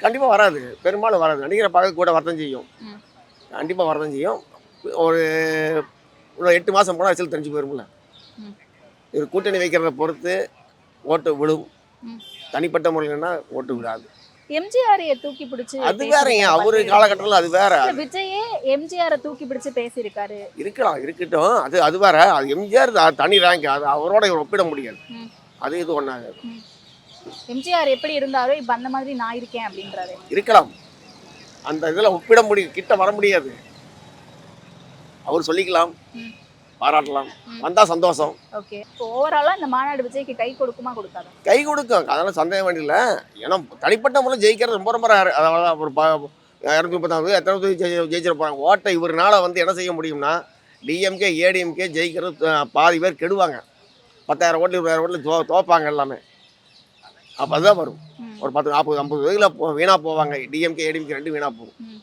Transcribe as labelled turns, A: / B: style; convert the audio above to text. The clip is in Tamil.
A: கண்டிப்பாக வராது, பெரும்பாலும் வராது. நடிகரை பார்க்க கூட வரதான் செய்யும்,
B: ம்.
A: கண்டிப்பாக வரதான் செய்யும். ஒரு ஒரு 8 மாதம் போனால் அரசியல் தெரிஞ்சு போயிரும்ல.
B: ம்.
A: இது கூட்டணி வைக்கிறத பொறுத்து ஓட்டு விழும்,
B: ம்.
A: தனிப்பட்ட முறையிலன்னா ஓட்டு விடாது.
B: எம்ஜிஆரைய தூக்கி பிடிச்சு
A: அது வேறங்க,
B: பேசியிருக்காரு
A: அவரு
B: பல்வேறு
A: காலகட்டத்தில் அது வேற.
B: இல்ல விஜயே எம்ஜிஆரை தூக்கி பிடிச்சு பேசியிருக்காரு.
A: இருக்கலாம், இருக்கட்டும், அது வேற. அது எம்ஜிஆர் தனி ரேங்க், அது அவரோட இவர் ஒப்பிட முடியாது.
B: ம்.
A: அது இது ஒன்றாக
B: ம். எம்ஜிஆர் எப்படி இருந்தாரோ இப்ப அந்த மாதிரி நான் இருக்கேன் அப்படின்றாரு.
A: இருக்கலாம். அந்த இதில் ஒப்பிட முடியும், கிட்ட வர முடியாது. அவர் சொல்லிக்கலாம்,
B: ம்.
A: பாராட்டலாம்,
B: ம்.
A: வந்தால் சந்தோஷம்.
B: ஓகே. இப்போ ஓவராலா இந்த மாநாடு விஜய்க்கு கை கொடுக்குமா கொடுக்காதா?
A: கை கொடுக்கும், அதெல்லாம் சந்தேகம் வேண்டியில்லை. ஏன்னா தனிப்பட்ட முறையில் ஜெயிக்கிறது ரொம்ப ரொம்ப ரேர். அதாவது ஒரு 230 எத்தனை ஜெயிச்சிட போகிறாங்க. ஓட்டை இவருனால வந்து என்ன செய்ய முடியும்னா, டிஎம்கே ஏடிஎம்கே ஜெயிக்கிறது பாதி பேர் கெடுவாங்க. 10,000 ஓட்டு 20,000 ஓட்டில் தோப்பாங்க எல்லாமே. அப்போ அதுதான் வரும்.
B: ம்.
A: ஒரு 10 40 50 வீணாக போவாங்க. டிஎம்கே ஏடிஎம்கே ரெண்டும் வீணாக போகும்.
B: ம்.